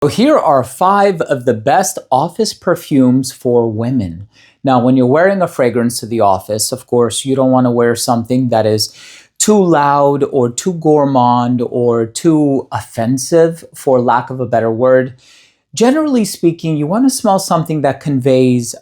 So here are 5 of the best office perfumes for women. Now, when you're wearing a fragrance to the office, of course, you don't want to wear something that is too loud or too gourmand or too offensive, for lack of a better word. Generally speaking, you want to smell something that conveys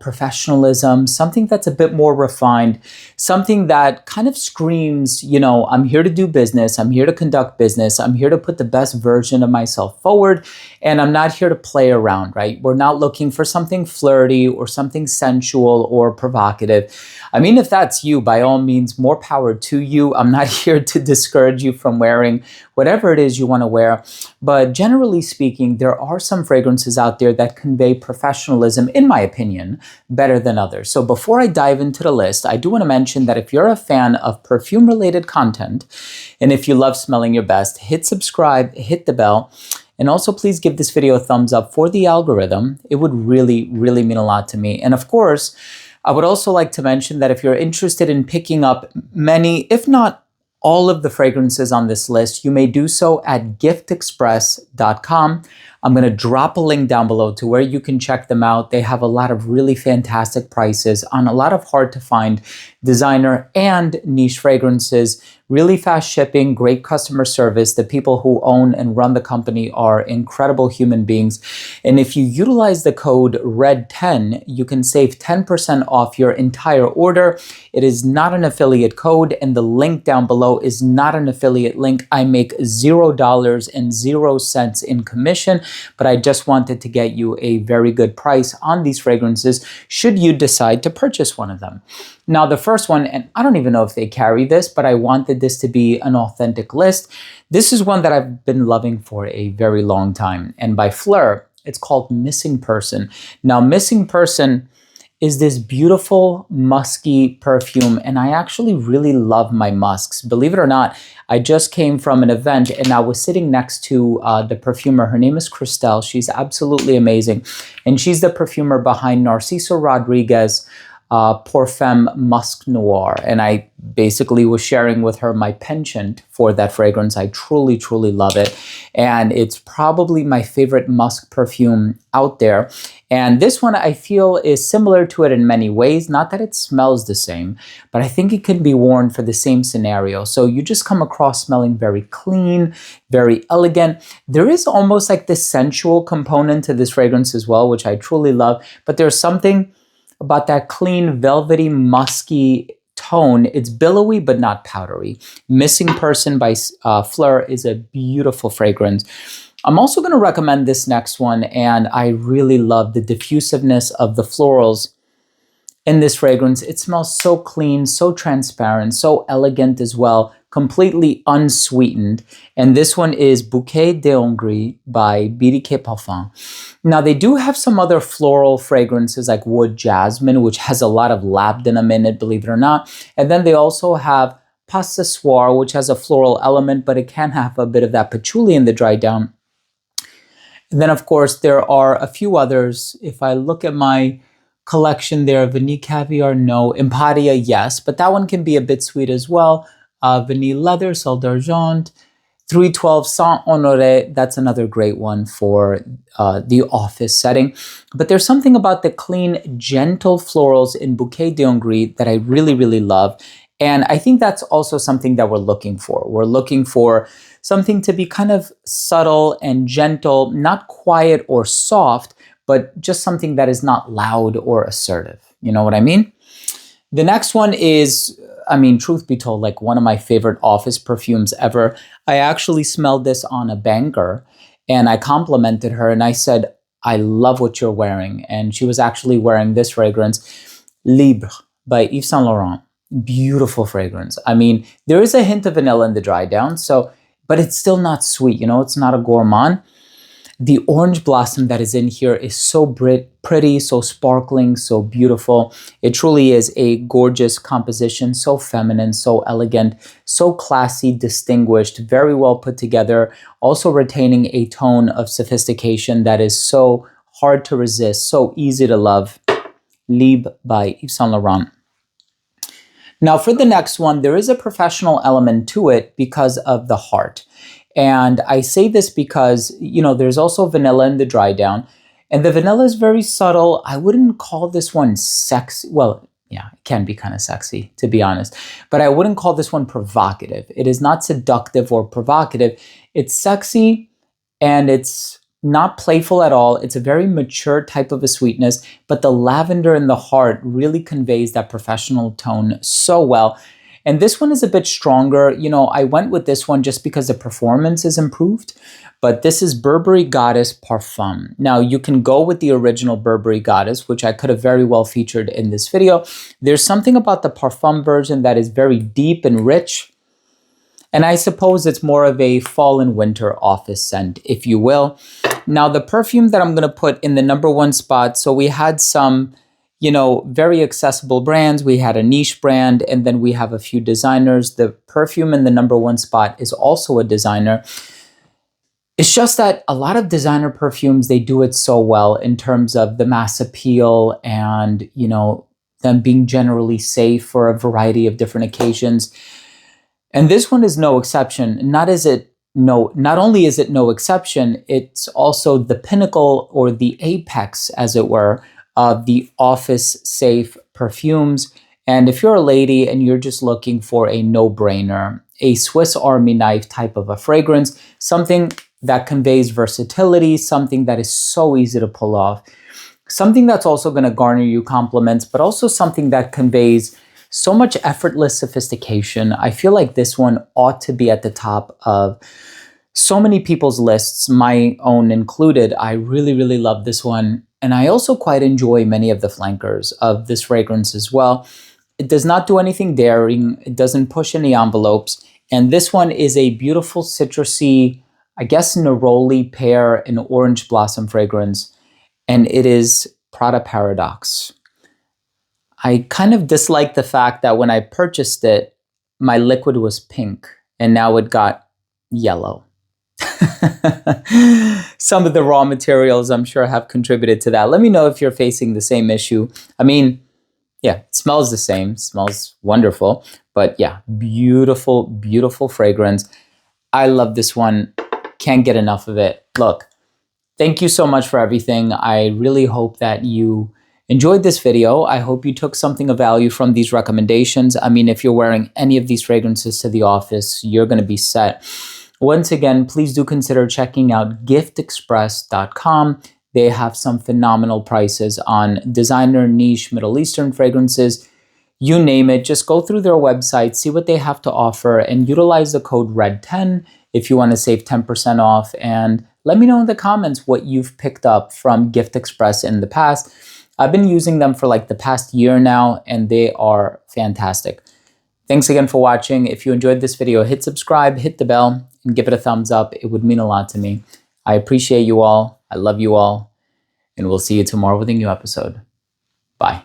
professionalism, something that's a bit more refined, something that kind of screams, I'm here to do business, I'm here to conduct business, I'm here to put the best version of myself forward, and I'm not here to play around, right? We're not looking for something flirty or something sensual or provocative. I mean, if that's you, by all means, more power to you. I'm not here to discourage you from wearing whatever it is you want to wear. But generally speaking, there are some fragrances out there that convey professionalism, in my opinion, better than others. So before I dive into the list, I do want to mention that if you're a fan of perfume-related content, and if you love smelling your best, hit subscribe, hit the bell, and also please give this video a thumbs up for the algorithm. It would really, really mean a lot to me. And of course, I would also like to mention that if you're interested in picking up many, if not all of the fragrances on this list, you may do so at giftexpress.com. I'm going to drop a link down below to where you can check them out. They have a lot of really fantastic prices on a lot of hard to find designer and niche fragrances, really fast shipping, great customer service. The people who own and run the company are incredible human beings. And if you utilize the code RED10, you can save 10% off your entire order. It is not an affiliate code, and the link down below is not an affiliate link. I make $0 and 0 cents in commission, but I just wanted to get you a very good price on these fragrances should you decide to purchase one of them. Now, the first one, and I don't even know if they carry this, but I wanted this to be an authentic list. This is one that I've been loving for a very long time. And by Fleur, it's called Missing Person. Now, Missing Person is this beautiful musky perfume, and I actually really love my musks. Believe it or not, I just came from an event and I was sitting next to the perfumer. Her name is Christelle. She's absolutely amazing. And she's the perfumer behind Narciso Rodriguez Parfum Musk Noir. And I basically was sharing with her my penchant for that fragrance. I truly, truly love it. And it's probably my favorite musk perfume out there. And this one I feel is similar to it in many ways. Not that it smells the same, but I think it can be worn for the same scenario. So you just come across smelling very clean, very elegant. There is almost like this sensual component to this fragrance as well, which I truly love. But there's something about that clean, velvety, musky tone. It's billowy, but not powdery. Missing Person by Fleur is a beautiful fragrance. I'm also going to recommend this next one, and I really love the diffusiveness of the florals in this fragrance. It smells so clean, so transparent, so elegant as well, completely unsweetened. And this one is Bouquet de Hongrie by BDK Parfum. Now, they do have some other floral fragrances like Wood Jasmine, which has a lot of labdanum in it, believe it or not. And then they also have Pas ce Soir, which has a floral element, but it can have a bit of that patchouli in the dry down. And then, of course, there are a few others. If I look at my collection there, Vanille Caviar, no. Empatia, yes, but that one can be a bit sweet as well. Vanille Leather, Sol d'Argent, 312 Saint Honoré, that's another great one for the office setting. But there's something about the clean, gentle florals in Bouquet de Hongrie that I really, really love. And I think that's also something that we're looking for. We're looking for something to be kind of subtle and gentle, not quiet or soft, but just something that is not loud or assertive. You know what I mean? The next one is, I mean, truth be told, like one of my favorite office perfumes ever. I actually smelled this on a banker and I complimented her and I said, I love what you're wearing. And she was actually wearing this fragrance, Libre by Yves Saint Laurent. Beautiful fragrance. I mean, there is a hint of vanilla in the dry down, but it's still not sweet. It's not a gourmand. The orange blossom that is in here is so pretty, so sparkling, so beautiful. It truly is a gorgeous composition, so feminine, so elegant, so classy, distinguished, very well put together, also retaining a tone of sophistication that is so hard to resist, so easy to love. Libre by Yves Saint Laurent. Now for the next one, there is a professional element to it because of the heart. And I say this because, there's also vanilla in the dry down. And the vanilla is very subtle. I wouldn't call this one sexy. Well, yeah, it can be kind of sexy, to be honest. But I wouldn't call this one provocative. It is not seductive or provocative. It's sexy and it's not playful at all. It's a very mature type of a sweetness, but the lavender in the heart really conveys that professional tone so well. And this one is a bit stronger. I went with this one just because the performance is improved. But this is Burberry Goddess Parfum. Now, you can go with the original Burberry Goddess, which I could have very well featured in this video. There's something about the Parfum version that is very deep and rich. And I suppose it's more of a fall and winter office scent, if you will. Now, the perfume that I'm going to put in the #1 spot, so we had some, very accessible brands. We had a niche brand, and then we have a few designers. The perfume in the #1 spot is also a designer. It's just that a lot of designer perfumes, they do it so well in terms of the mass appeal and, them being generally safe for a variety of different occasions. And this one is no exception. Not only is it no exception, it's also the pinnacle or the apex, as it were, of the office safe perfumes. And if you're a lady and you're just looking for a no-brainer, a Swiss Army knife type of a fragrance, something that conveys versatility, something that is so easy to pull off, something that's also going to garner you compliments, but also something that conveys so much effortless sophistication. I feel like this one ought to be at the top of so many people's lists, my own included. I really, really love this one. And I also quite enjoy many of the flankers of this fragrance as well. It does not do anything daring. It doesn't push any envelopes. And this one is a beautiful citrusy, I guess, neroli pear and orange blossom fragrance. And it is Prada Paradox. I kind of dislike the fact that when I purchased it, my liquid was pink and now it got yellow. Some of the raw materials, I'm sure, have contributed to that. Let me know if you're facing the same issue. I mean, yeah, it smells the same, smells wonderful, but yeah, beautiful, beautiful fragrance. I love this one. Can't get enough of it. Look, thank you so much for everything. I really hope that you enjoyed this video. I hope you took something of value from these recommendations. I mean, if you're wearing any of these fragrances to the office, you're going to be set. Once again, please do consider checking out giftexpress.com. They have some phenomenal prices on designer, niche, Middle Eastern fragrances. You name it, just go through their website, see what they have to offer, and utilize the code RED10 if you want to save 10% off. And let me know in the comments what you've picked up from Gift Express in the past. I've been using them for like the past year now, and they are fantastic. Thanks again for watching. If you enjoyed this video, hit subscribe, hit the bell, and give it a thumbs up. It would mean a lot to me. I appreciate you all. I love you all. And we'll see you tomorrow with a new episode. Bye.